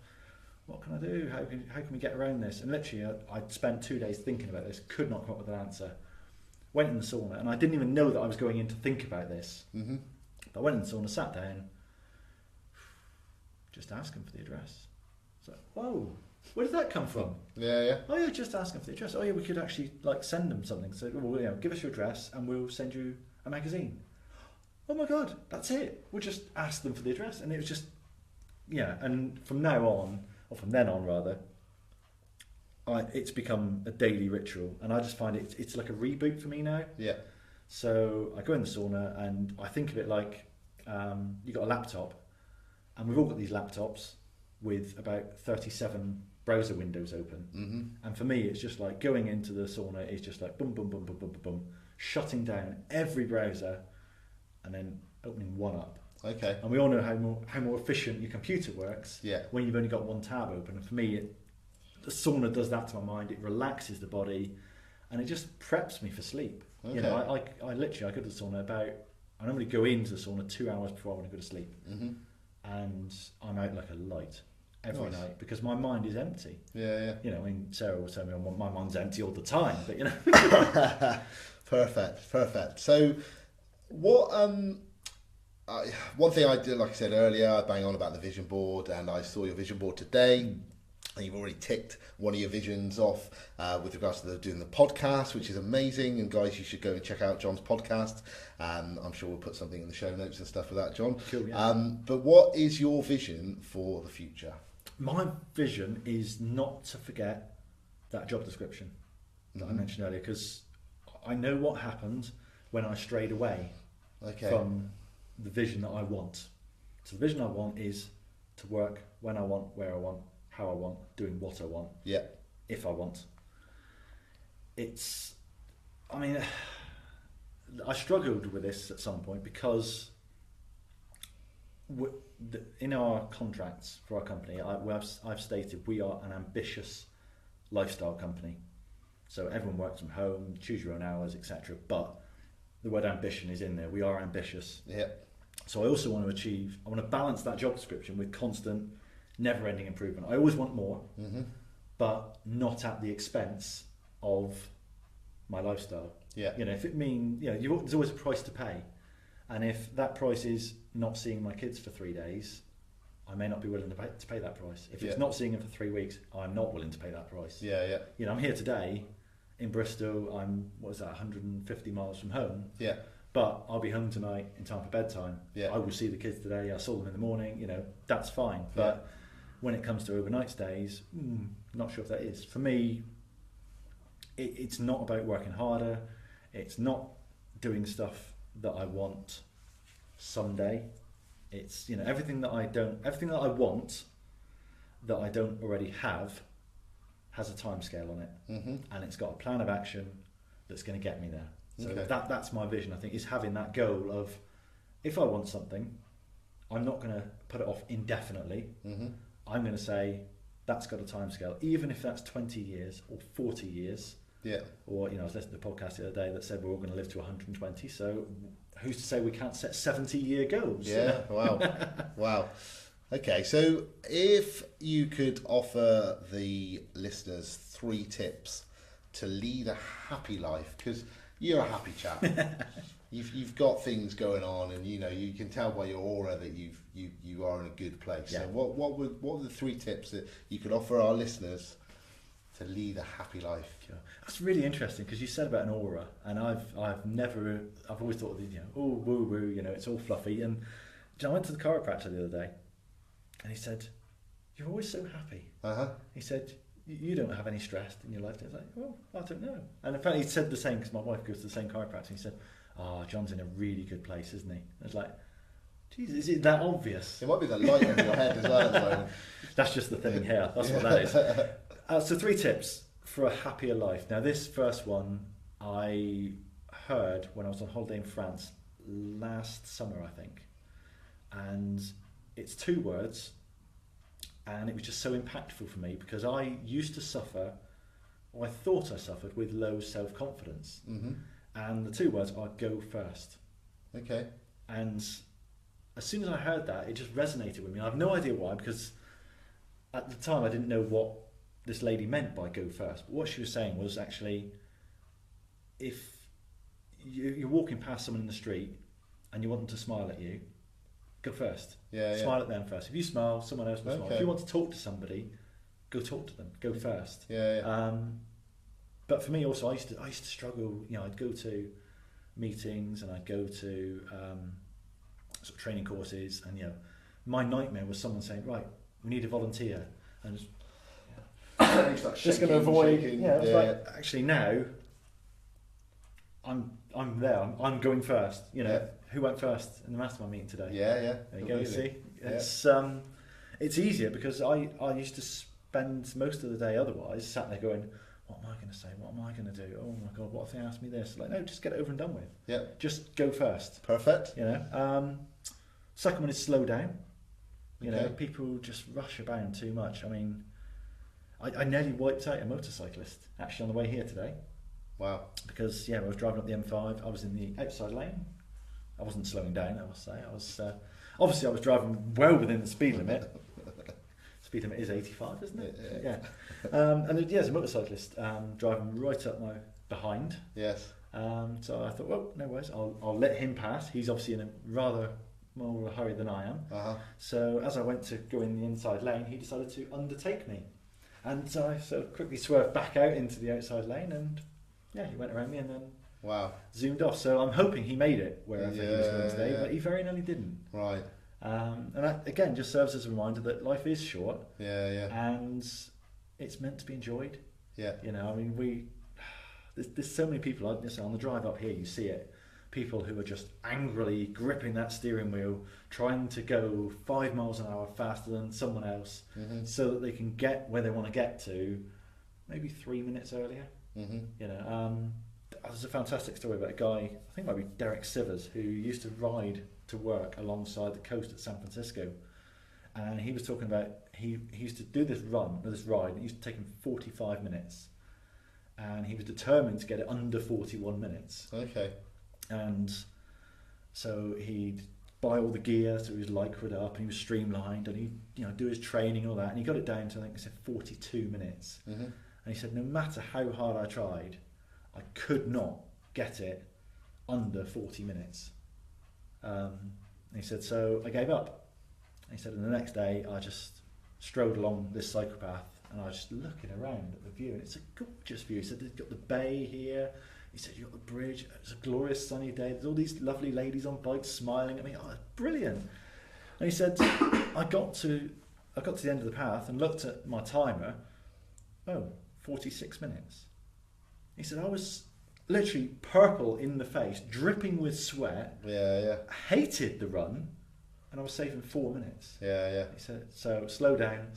what can I do? How can we get around this? And literally, I'd spent 2 days thinking about this, could not come up with an answer. Went in the sauna, and I didn't even know that I was going in to think about this. But I went in the sauna, sat down, just asking for the address. So, whoa, where did that come from? Oh yeah, just asking for the address. Oh yeah, we could actually send them something. So, well, give us your address, and we'll send you a magazine. Oh my God, that's it. We'll just ask them for the address, and it was just, and from then on rather, it's become a daily ritual, and I just find it's like a reboot for me now. So I go in the sauna, and I think of it like you got a laptop, and we've all got these laptops with about 37 browser windows open, and for me it's just like going into the sauna is just like boom, boom, boom, boom, boom, boom, boom, shutting down every browser, and then opening one up. Okay. And we all know how more efficient your computer works when you've only got one tab open. And for me, the sauna does that to my mind. It relaxes the body, and it just preps me for sleep. Okay. I literally I go to the sauna I normally go into the sauna 2 hours before I want to go to sleep, and I'm out like a light every night because my mind is empty. Sarah will tell me my mind's empty all the time, but Perfect. So, what one thing I did, like I said earlier, I bang on about the vision board, and I saw your vision board today, and you've already ticked one of your visions off with regards to doing the podcast, which is amazing. And guys, you should go and check out John's podcast. I'm sure we'll put something in the show notes and stuff for that, John. Cool, yeah. But what is your vision for the future? My vision is not to forget that job description that I mentioned earlier, because I know what happened when I strayed away from the vision that I want. So the vision I want is to work when I want, where I want, how I want, doing what I want, if I want. I struggled with this at some point because in our contracts for our company, I've stated we are an ambitious lifestyle company. So everyone works from home, choose your own hours, etc. But the word ambition is in there. We are ambitious. So I also want to balance that job description with constant, never-ending improvement. I always want more, but not at the expense of my lifestyle. If it means, there's always a price to pay. And if that price is not seeing my kids for 3 days, I may not be willing to pay that price. If it's not seeing them for 3 weeks, I'm not willing to pay that price. I'm here today in Bristol. I'm 150 miles from home. But I'll be home tonight in time for bedtime. I will see the kids today. I saw them in the morning. That's fine. But when it comes to overnight stays, not sure if that is. For me, it's not about working harder. It's not doing stuff that I want someday. It's everything that I want that I don't already have has a timescale on it, and it's got a plan of action that's going to get me there. So that's my vision, I think, is having that goal of, if I want something, I'm not going to put it off indefinitely. I'm going to say, that's got a timescale, even if that's 20 years or 40 years. Or, I was listening to a podcast the other day that said we're all going to live to 120, so who's to say we can't set 70-year goals? Wow. Okay, so if you could offer the listeners 3 tips to lead a happy life, because you're a happy chap. You've got things going on, and you can tell by your aura that you are in a good place. So what are the 3 tips that you could offer our listeners to lead a happy life? That's really interesting, because you said about an aura, and I've always thought of woo woo, it's all fluffy. And I went to the chiropractor the other day, and he said, "You're always so happy." He said, you don't have any stress in your life. It's like, well, I don't know. And in fact, he said the same, because my wife goes to the same chiropractor. He said, oh, John's in a really good place, isn't he? I was like, Jesus, is it that obvious? It might be the light over your head as well at the moment. That's just the thing here. That's what that is. So 3 tips for a happier life. Now, this first one I heard when I was on holiday in France last summer, I think. And it's 2 words. And it was just so impactful for me, because I used to suffer, or I thought I suffered, with low self-confidence. Mm-hmm. And the 2 words are go first. Okay. And as soon as I heard that, it just resonated with me. I have no idea why, because at the time I didn't know what this lady meant by go first. But what she was saying was actually, if you're walking past someone in the street and you want them to smile at you, go first. Smile at them first. If you smile, someone else will smile. If you want to talk to somebody, go talk to them. Go first. But for me also, I used to struggle. You know, I'd go to meetings and I'd go to sort of training courses, and you know, my nightmare was someone saying, "Right, we need a volunteer," and just going to avoid. Like, actually now, I'm there. I'm going first. You know, who went first in the mastermind meeting today? There you go. You see, it's easier, because I used to spend most of the day otherwise sat there going, what am I going to say? What am I going to do? Oh my God, what if they ask me this? Like, no, just get it over and done with. Yeah. Just go first. Perfect. You know. Second one is slow down. You know, people just rush about too much. I mean, I nearly wiped out a motorcyclist actually on the way here today. Wow. Because I was driving up the M5. I was in the outside lane. I wasn't slowing down, I must say. I was obviously I was driving well within the speed limit. Speed limit is 85, isn't it? Yeah. And there's a motorcyclist driving right up my behind. Yes. So I thought, well, no worries. I'll let him pass. He's obviously in a rather more of a hurry than I am. Uh-huh. So as I went to go in the inside lane, he decided to undertake me, and so I quickly swerved back out into the outside lane, and he went around me and then zoomed off. So I'm hoping he made it wherever he was going today, but he very nearly didn't. Right. And that again just serves as a reminder that life is short. And it's meant to be enjoyed. Yeah. You know, I mean, there's so many people on the drive up here. You see it. People who are just angrily gripping that steering wheel, trying to go 5 miles an hour faster than someone else, so that they can get where they want to get to, maybe 3 minutes earlier. You know, there's a fantastic story about a guy, I think it might be Derek Sivers, who used to ride to work alongside the coast at San Francisco, and he was talking about he used to do this ride, and it used to take him 45 minutes, and he was determined to get it under 41 minutes. Okay. And so he'd buy all the gear, so he was lycra'd up and he was streamlined, and he'd do his training and all that, and he got it down to, I think he said, 42 minutes. And he said, no matter how hard I tried, I could not get it under 40 minutes. And he said, so I gave up. And he said, and the next day I just strode along this cycle path, and I was just looking around at the view, and it's a gorgeous view. He said, they've got the bay here. He said, you've got the bridge. It's a glorious sunny day. There's all these lovely ladies on bikes smiling at me. Oh, brilliant. And he said, I got to the end of the path and looked at my timer. 46 minutes. He said, I was literally purple in the face, dripping with sweat. Hated the run, and I was saving 4 minutes. He said, so slow down.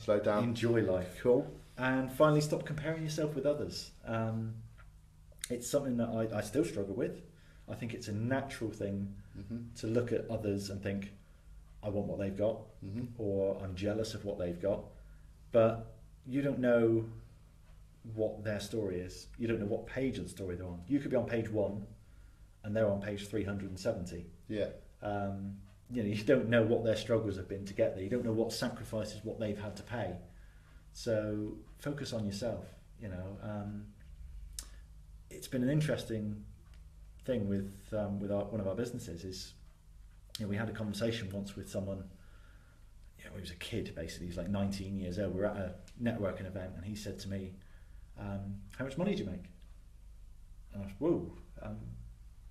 Enjoy life. Cool. And finally, stop comparing yourself with others. It's something that I still struggle with. I think it's a natural thing to look at others and think, I want what they've got, or I'm jealous of what they've got. But you don't know what their story is. You don't know what page of the story they're on. You could be on page 1 and they're on page 370. You don't know what their struggles have been to get there. You don't know what sacrifices, what they've had to pay. So focus on yourself, you know. It's been an interesting thing with one of our businesses. Is we had a conversation once with someone. He was a kid basically. He's like 19 years old. We were at a networking event, and he said to me, "How much money do you make?" And I was, "Whoa,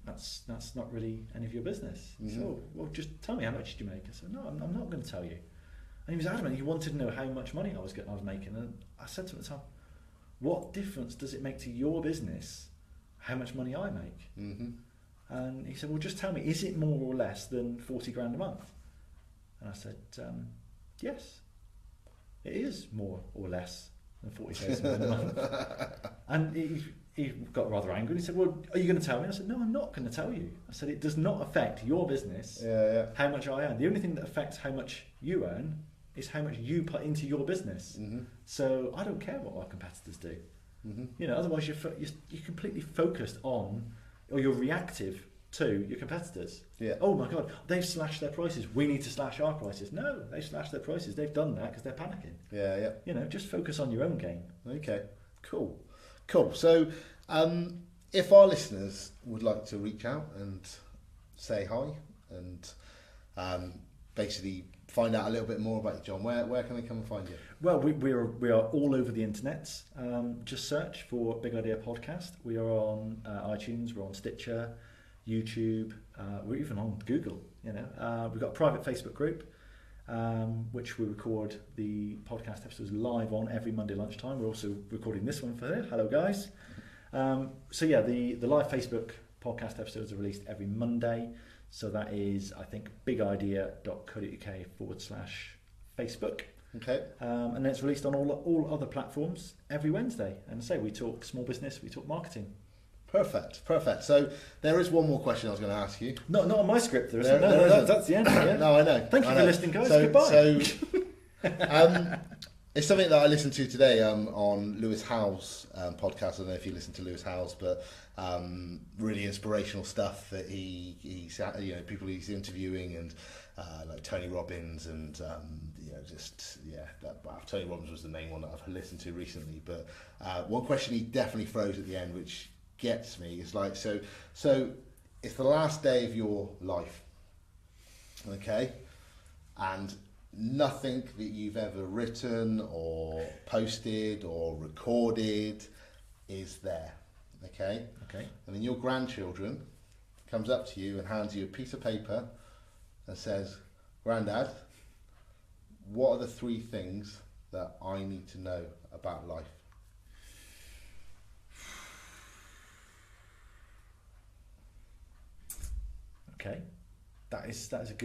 that's not really any of your business." He said, "Oh, well, just tell me, how much did you make?" I said, "No, I'm not going to tell you." And he was adamant. He wanted to know how much money I was making. And I said to him at the time, what difference does it make to your business how much money I make? Mm-hmm. And he said, well, just tell me, is it more or less than 40 grand a month? And I said, yes, it is more or less than 40,000 grand a month. And he got rather angry. He said, well, are you going to tell me? I said, no, I'm not going to tell you. I said, it does not affect your business how much I earn. The only thing that affects how much you earn is how much you put into your business. Mm-hmm. So I don't care what our competitors do. Mm-hmm. You know, otherwise you're completely focused on, or you're reactive to your competitors. Yeah. Oh my God, they've slashed their prices. We need to slash our prices. No, they've slashed their prices. They've done that because they're panicking. Yeah, yeah. You know, just focus on your own game. Okay, cool. So, if our listeners would like to reach out and say hi and basically find out a little bit more about you, John, where can they come and find you? Well, we are all over the internet. Just search for Big Idea Podcast. We are on iTunes. We're on Stitcher, YouTube. We're even on Google. You know, we've got a private Facebook group, which we record the podcast episodes live on every Monday lunchtime. We're also recording this one for there. Hello, guys. So yeah, the live Facebook podcast episodes are released every Monday. So that is, I think, bigidea.co.uk/Facebook. Okay. And then it's released on all other platforms every Wednesday. And so we talk small business, we talk marketing. Perfect. So there is one more question I was going to ask you. Not on my script, there isn't. No, that's the end. Yeah. No, I know. Thank you for listening, guys. Goodbye. It's something that I listened to today on Lewis Howes' podcast. I don't know if you listen to Lewis Howes, but really inspirational stuff that he's people he's interviewing, and like Tony Robbins, and Tony Robbins was the main one that I've listened to recently. But one question he definitely throws at the end, which gets me, is like, so it's the last day of your life, okay, and nothing that you've ever written or posted or recorded is there, okay? Okay. And then your grandchildren comes up to you and hands you a piece of paper and says, Grandad, what are the 3 things that I need to know about life? Okay. That is a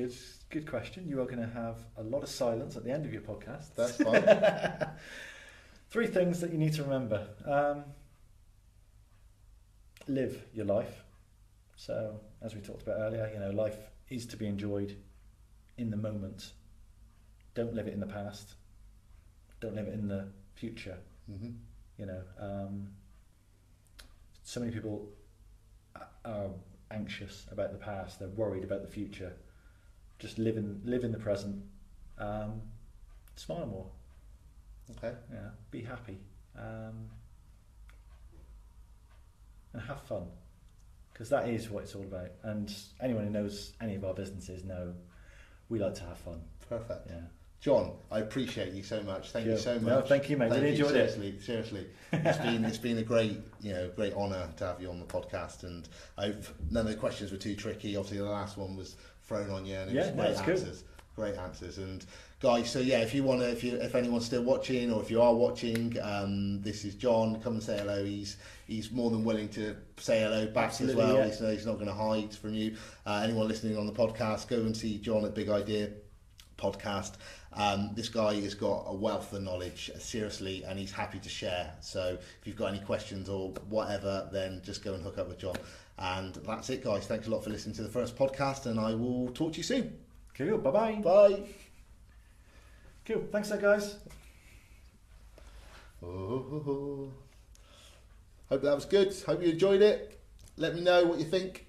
good question. You are going to have a lot of silence at the end of your podcast. That's fine. 3 things that you need to remember. Live your life. So, as we talked about earlier, you know, life is to be enjoyed in the moment. Don't live it in the past. Don't live it in the future. Mm-hmm. You know, so many people are anxious about the past. They're worried about the future. Just live in the present. Smile more. Okay. Yeah. Be happy. And have fun, because that is what it's all about. And anyone who knows any of our businesses know we like to have fun. Perfect. Yeah. John, I appreciate you so much. Thank you so much. No, thank you, mate. Really enjoyed it. Seriously, it's been a great honour to have you on the podcast. And none of the questions were too tricky. Obviously, the last one was thrown on you, and it was great answers. And guys, so yeah, if anyone's still watching, or if you are watching, this is John. Come and say hello. He's more than willing to say hello back. Absolutely, as well. Yeah. He's not going to hide from you. Anyone listening on the podcast, go and see John at Big Idea Podcast. This guy has got a wealth of knowledge, seriously, and he's happy to share. So if you've got any questions or whatever, then just go and hook up with John. And that's it, guys. Thanks a lot for listening to the first podcast, and I will talk to you soon. Cool. Bye-bye. Bye. Cool. Thanks, guys. Hope that was good. Hope you enjoyed it. Let me know what you think.